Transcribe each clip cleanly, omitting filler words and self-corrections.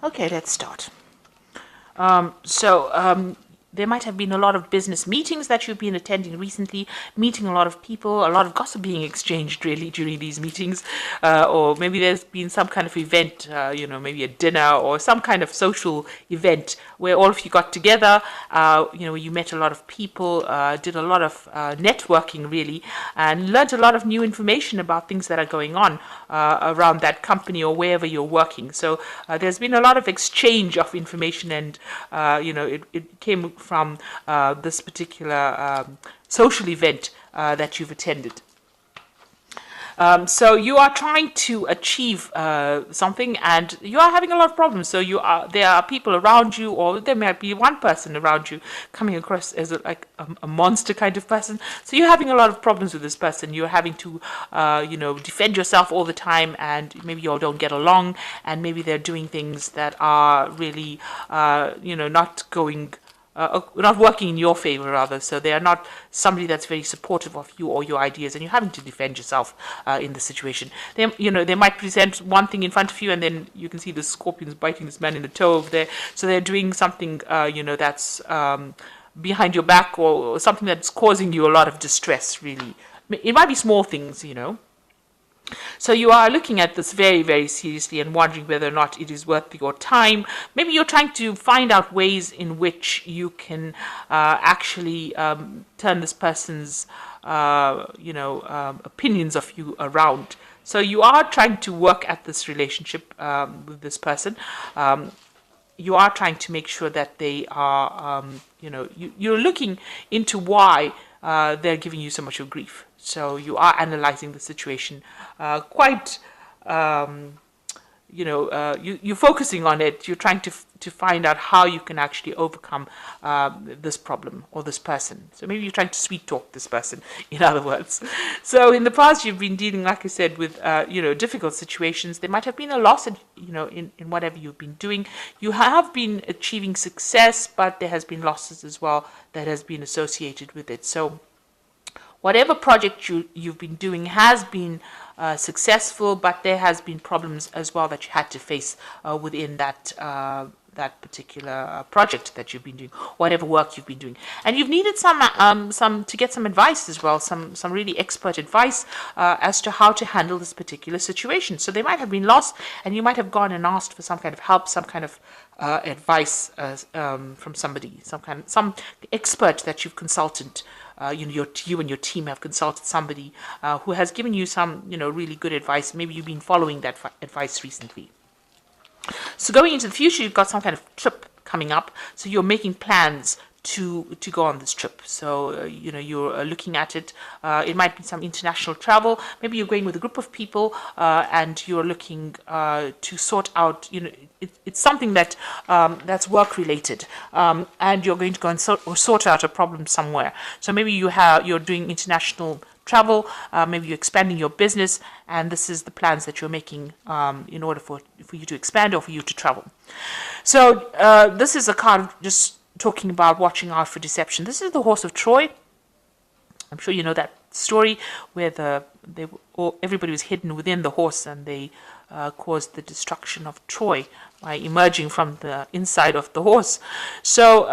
Okay, let's start. So there might have been a lot of business meetings that you've been attending recently, meeting a lot of people, a lot of gossip being exchanged really during these meetings, or maybe there's been some kind of event, maybe a dinner or some kind of social event where all of you got together, you met a lot of people, did a lot of networking really, and learned a lot of new information about things that are going on around that company or wherever you're working. So there's been a lot of exchange of information, and it came from this particular social event that you've attended. So you are trying to achieve something, and you are having a lot of problems. So there are people around you, or there might be one person around you coming across as a monster kind of person. So you're having a lot of problems with this person. You're having to, defend yourself all the time, and maybe you all don't get along, and maybe they're doing things that are really, not working in your favor, rather. So they are not somebody that's very supportive of you or your ideas, and you're having to defend yourself in the situation. They might present one thing in front of you, and then you can see the scorpions biting this man in the toe over there. So they're doing something, that's behind your back, or something that's causing you a lot of distress. Really, it might be small things, So you are looking at this very, very seriously and wondering whether or not it is worth your time. Maybe you're trying to find out ways in which you can actually turn this person's, opinions of you around. So you are trying to work at this relationship with this person. You are trying to make sure that they are, you're looking into why they're giving you so much of grief. So you are analyzing the situation quite, you're focusing on it. You're trying to find out how you can actually overcome this problem or this person. So maybe you're trying to sweet talk this person, in other words. So in the past, you've been dealing, like I said, with, difficult situations. There might have been a loss, in whatever you've been doing. You have been achieving success, but there has been losses as well that has been associated with it. So whatever project you've been doing has been successful, but there has been problems as well that you had to face within that particular project that you've been doing, whatever work you've been doing, and you've needed some to get some advice as well, some really expert advice as to how to handle this particular situation. So they might have been lost, and you might have gone and asked for some kind of help, some kind of advice from somebody, some expert that you've consulted. You and your team have consulted somebody who has given you some, really good advice. Maybe you've been following that advice recently. So going into the future, you've got some kind of trip coming up. So you're making plans to go on this trip. So, you're looking at it. It might be some international travel. Maybe you're going with a group of people and you're looking to sort out, it's something that that's work related, and you're going to go and sort out a problem somewhere. So maybe you're doing international travel, maybe you're expanding your business, and this is the plans that you're making in order for you to expand or for you to travel. So this is a card just talking about watching out for deception. This is the horse of Troy. I'm sure you know that story where everybody was hidden within the horse, and they caused the destruction of Troy by emerging from the inside of the horse. So,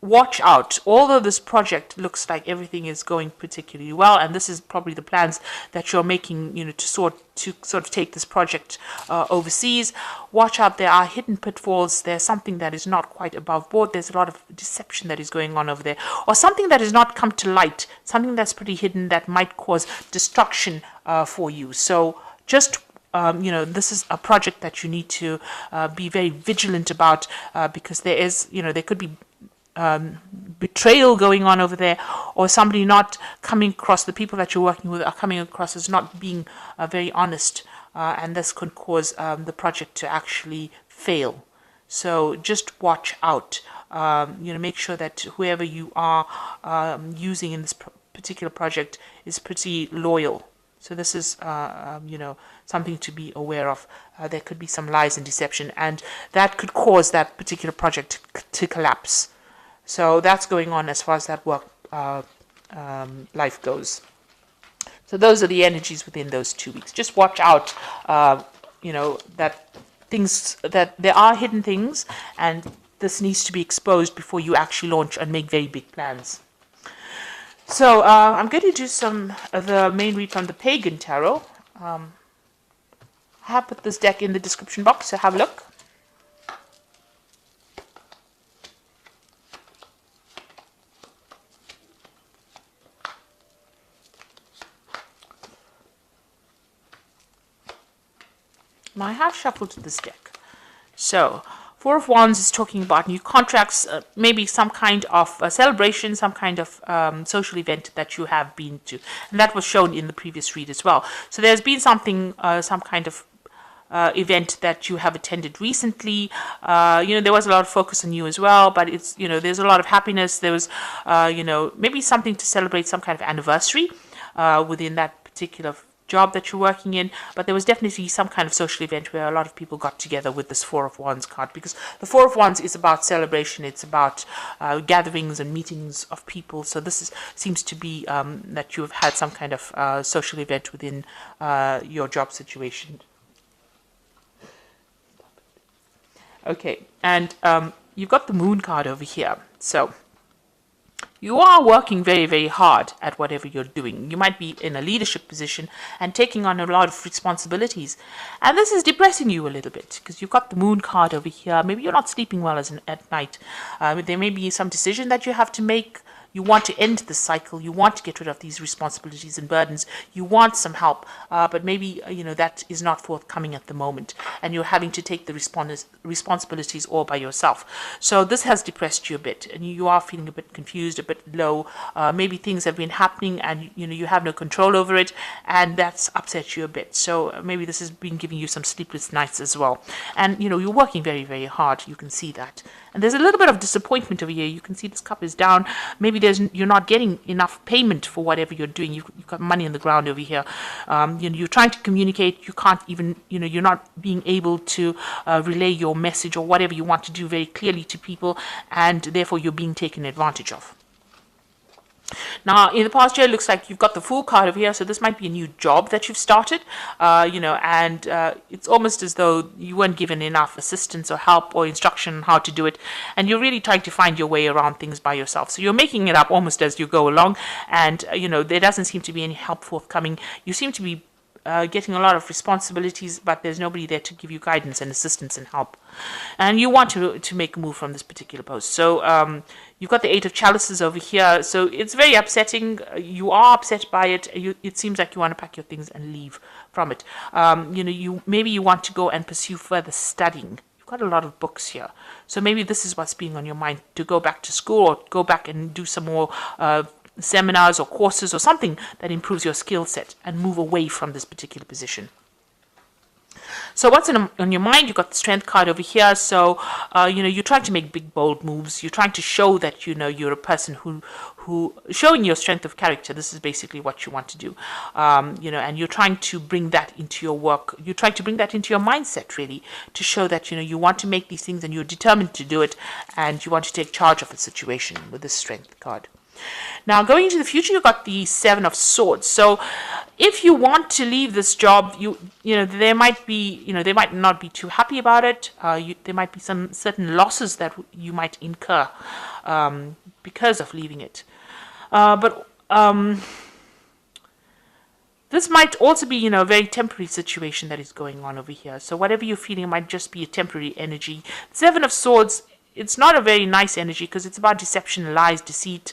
watch out. Although this project looks like everything is going particularly well, and this is probably the plans that you're making, to sort of take this project overseas, watch out. There are hidden pitfalls. There's something that is not quite above board. There's a lot of deception that is going on over there, or something that has not come to light, something that's pretty hidden that might cause destruction for you. So just this is a project that you need to be very vigilant about, because there could be betrayal going on over there, or somebody not coming across, the people that you're working with are coming across as not being very honest, and this could cause the project to actually fail. So just watch out. Make sure that whoever you are using in this particular project is pretty loyal. So this is, something to be aware of. There could be some lies and deception, and that could cause that particular project to collapse. So that's going on as far as that work life goes. So those are the energies within those 2 weeks. Just watch out, that things, that there are hidden things, and this needs to be exposed before you actually launch and make very big plans. So I'm going to do some of the main read from the Pagan Tarot. I have put this deck in the description box, so have a look. Now I have shuffled this deck. So Four of Wands is talking about new contracts, maybe some kind of celebration, some kind of social event that you have been to. And that was shown in the previous read as well. So there's been something, some kind of event that you have attended recently. There was a lot of focus on you as well, but it's, there's a lot of happiness. There was, maybe something to celebrate, some kind of anniversary within that particular job that you're working in, but there was definitely some kind of social event where a lot of people got together with this Four of Wands card, because the Four of Wands is about celebration, it's about gatherings and meetings of people. So this seems to be that you have had some kind of social event within your job situation. Okay, and you've got the Moon card over here. So you are working very, very hard at whatever you're doing. You might be in a leadership position and taking on a lot of responsibilities. And this is depressing you a little bit because you've got the Moon card over here. Maybe you're not sleeping well at night. There may be some decision that you have to make. You want to end the cycle. You want to get rid of these responsibilities and burdens. You want some help, but maybe that is not forthcoming at the moment, and you're having to take the responsibilities all by yourself. So this has depressed you a bit, and you are feeling a bit confused, a bit low. Maybe things have been happening, and you have no control over it, and that's upset you a bit. So maybe this has been giving you some sleepless nights as well. And you're working very, very hard. You can see that. And there's a little bit of disappointment over here. You can see this cup is down. Maybe you're not getting enough payment for whatever you're doing. You've got money on the ground over here. You're trying to communicate. You can't even, you're not being able to relay your message or whatever you want to do very clearly to people, and therefore you're being taken advantage of. Now, in the past year, it looks like you've got the Fool card over here, so this might be a new job that you've started, and it's almost as though you weren't given enough assistance or help or instruction on how to do it, and you're really trying to find your way around things by yourself. So you're making it up almost as you go along, and, there doesn't seem to be any help forthcoming. You seem to be getting a lot of responsibilities, but there's nobody there to give you guidance and assistance and help. And you want to make a move from this particular post. So you've got the Eight of Chalices over here. So it's very upsetting. You are upset by it. It seems like you want to pack your things and leave from it. Maybe you want to go and pursue further studying. You've got a lot of books here. So maybe this is what's being on your mind, to go back to school or go back and do some more seminars or courses or something that improves your skill set and move away from this particular position. So what's on your mind? You've got the Strength card over here. So, you're trying to make big, bold moves. You're trying to show that, you're a person who showing your strength of character. This is basically what you want to do. And you're trying to bring that into your work. You're trying to bring that into your mindset, really, to show that, you want to make these things and you're determined to do it, and you want to take charge of the situation with this Strength card. Now, going into the future, you've got the Seven of Swords. So if you want to leave this job, they might not be too happy about it. There might be some certain losses that you might incur because of leaving it. But this might also be, a very temporary situation that is going on over here. So whatever you're feeling might just be a temporary energy. Seven of Swords, it's not a very nice energy because it's about deception, lies, deceit,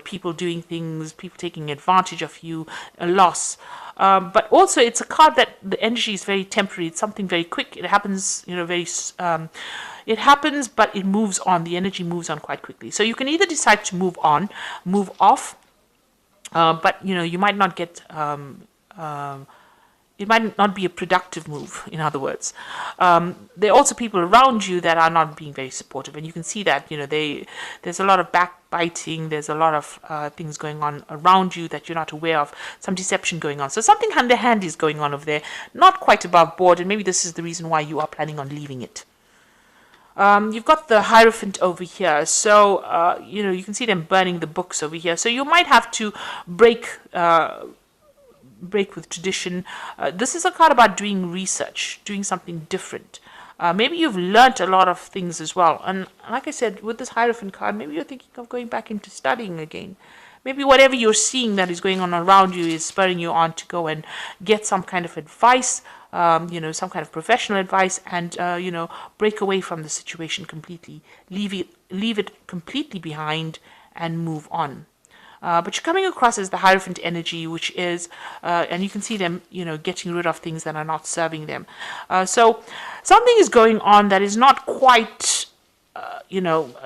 people doing things, people taking advantage of you, a loss. But also it's a card that the energy is very temporary. It's something very quick. It happens, it happens, but it moves on. The energy moves on quite quickly. So you can either decide to move on, move off, but, you might not get... it might not be a productive move, in other words. There are also people around you that are not being very supportive, and you can see that, there's a lot of backbiting, there's a lot of things going on around you that you're not aware of, some deception going on. So something hand-to-hand is going on over there, not quite above board, and maybe this is the reason why you are planning on leaving it. You've got the Hierophant over here, so, you can see them burning the books over here. So you might have to break break with tradition. This is a card about doing research, doing something different. Maybe you've learnt a lot of things as well. And like I said, with this Hierophant card, maybe you're thinking of going back into studying again. Maybe whatever you're seeing that is going on around you is spurring you on to go and get some kind of advice, some kind of professional advice, and, break away from the situation completely. Leave it completely behind and move on. But you're coming across as the Hierophant energy, which is, and you can see them, getting rid of things that are not serving them. So something is going on that is not quite,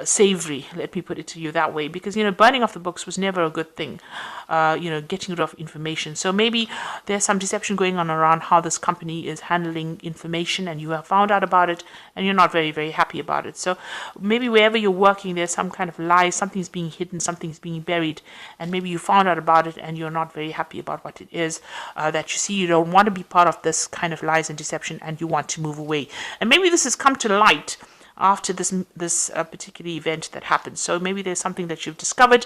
savory, let me put it to you that way, because, burning off the books was never a good thing, getting rid of information. So maybe there's some deception going on around how this company is handling information, and you have found out about it, and you're not very, very happy about it. So maybe wherever you're working, there's some kind of lie, something's being hidden, something's being buried, and maybe you found out about it, and you're not very happy about what it is that you see. You don't want to be part of this kind of lies and deception, and you want to move away. And maybe this has come to light after this particular event that happened. So maybe there's something that you've discovered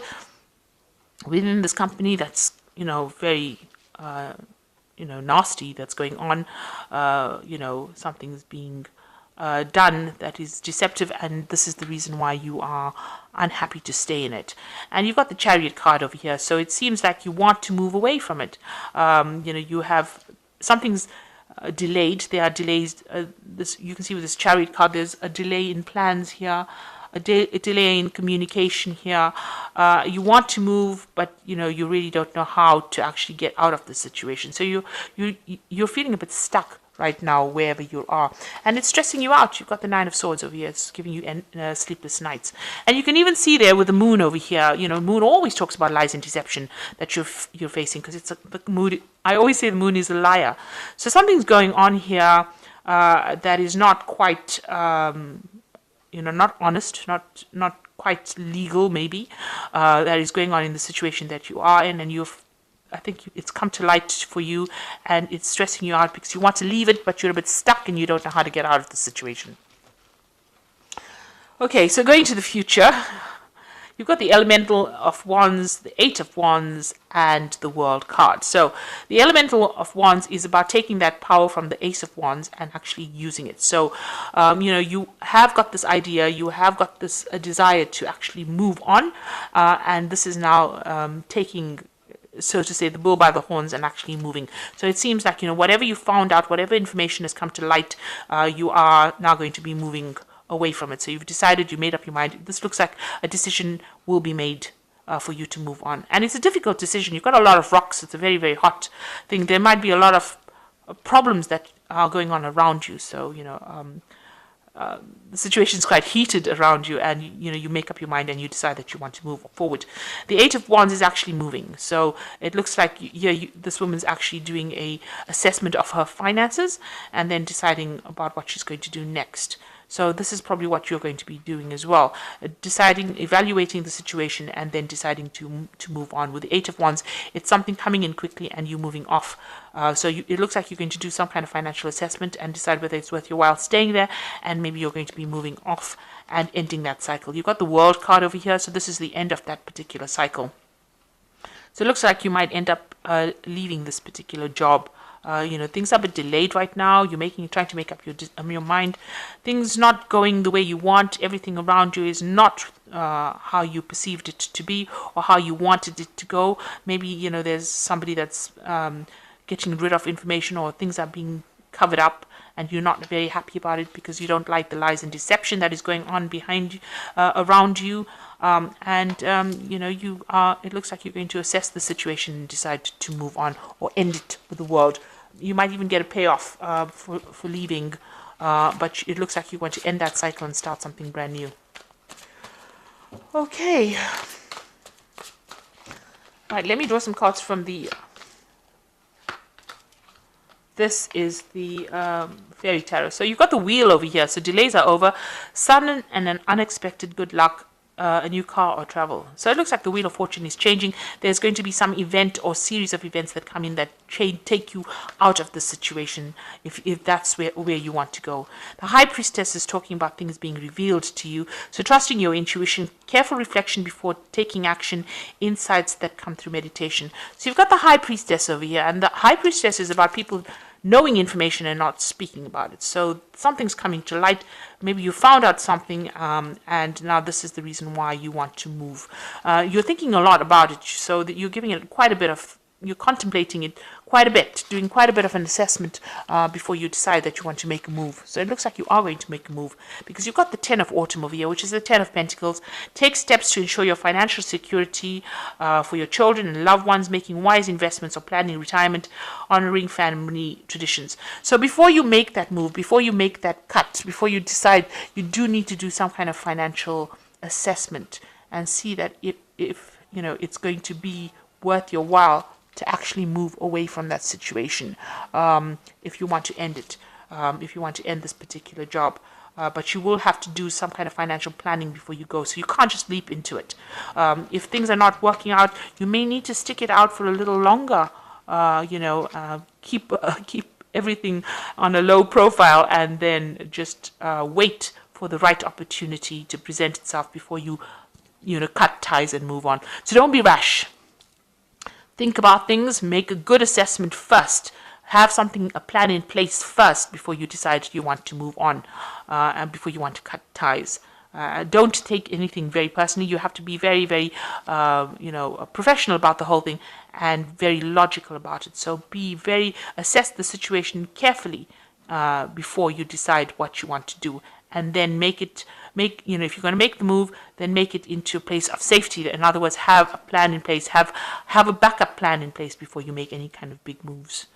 within this company that's very nasty, that's going on. Something's being done that is deceptive, and this is the reason why you are unhappy to stay in it. And you've got the Chariot card over here, so it seems like you want to move away from it. You have something's delayed. There are delays. You can see with this Chariot card, there's a delay in plans here, a delay in communication here. You want to move, but you really don't know how to actually get out of the situation. So you're feeling a bit stuck right now wherever you are, and it's stressing you out. You've got the Nine of Swords over here. It's giving you sleepless nights, and you can even see there with the Moon over here. Moon always talks about lies and deception that you're facing, because it's the mood. I always say the Moon is a liar. So something's going on here that is not quite not honest, not quite legal, maybe, that is going on in the situation that you are in, and I think it's come to light for you, and it's stressing you out because you want to leave it, but you're a bit stuck and you don't know how to get out of the situation. Okay, so going to the future, you've got the Elemental of Wands, the Eight of Wands, and the World card. So the Elemental of Wands is about taking that power from the Ace of Wands and actually using it. So, you have got this idea, you have got this desire to actually move on, and this is now taking, so to say, the bull by the horns and actually moving. So it seems like, whatever you found out, whatever information has come to light, you are now going to be moving away from it. So you've decided, you made up your mind. This looks like a decision will be made for you to move on. And it's a difficult decision. You've got a lot of rocks. It's a very, very hot thing. There might be a lot of problems that are going on around you. So, the situation is quite heated around you, and you make up your mind and you decide that you want to move forward. The Eight of Wands is actually moving, so it looks like this woman's actually doing a assessment of her finances and then deciding about what she's going to do next. So this is probably what you're going to be doing as well, evaluating the situation, and then deciding to move on. With the Eight of Wands, it's something coming in quickly and you moving off. It looks like you're going to do some kind of financial assessment and decide whether it's worth your while staying there, and maybe you're going to be moving off and ending that cycle. You've got the World card over here, so this is the end of that particular cycle. So it looks like you might end up leaving this particular job. Things are a bit delayed right now. You're trying to make up your mind. Things not going the way you want. Everything around you is not how you perceived it to be or how you wanted it to go. Maybe, there's somebody that's getting rid of information, or things are being covered up, and you're not very happy about it because you don't like the lies and deception that is going on around you. It looks like you're going to assess the situation and decide to move on or end it with the world. You might even get a payoff for leaving, but it looks like you want to end that cycle and start something brand new. Okay. All right, let me draw some cards from the... This is the Fairy Tarot. So you've got the Wheel over here. So delays are over. Sudden and an unexpected good luck a new car or travel. So it looks like the Wheel of Fortune is changing. There's going to be some event or series of events that come in that take you out of the situation if that's where you want to go. The High Priestess is talking about things being revealed to you. So trusting your intuition, careful reflection before taking action, insights that come through meditation. So you've got the High Priestess over here, and the High Priestess is about people knowing information and not speaking about it. So something's coming to light. Maybe you found out something, and now this is the reason why you want to move. You're thinking a lot about it, so that you're giving it quite a bit of, you're contemplating it quite a bit, doing quite a bit of an assessment before you decide that you want to make a move. So it looks like you are going to make a move, because you've got the Ten of Autumn over here, which is the Ten of Pentacles. Take steps to ensure your financial security for your children and loved ones, making wise investments or planning retirement, honoring family traditions. So before you make that move, before you make that cut, before you decide, you do need to do some kind of financial assessment and see that if you know it's going to be worth your while to actually move away from that situation, if you want to end it, if you want to end this particular job. But you will have to do some kind of financial planning before you go, so you can't just leap into it. If things are not working out, you may need to stick it out for a little longer, keep everything on a low profile, and then just wait for the right opportunity to present itself before you cut ties and move on. So don't be rash. Think about things, make a good assessment first. Have a plan in place first before you decide you want to move on, and before you want to cut ties. Don't take anything very personally. You have to be very, very, professional about the whole thing and very logical about it. So assess the situation carefully before you decide what you want to do, and then if you're going to make the move, then make it into a place of safety. In other words, have a plan in place, have a backup plan in place before you make any kind of big moves.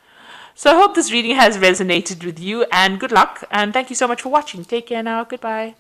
So I hope this reading has resonated with you, and good luck, and thank you so much for watching. Take care now. Goodbye.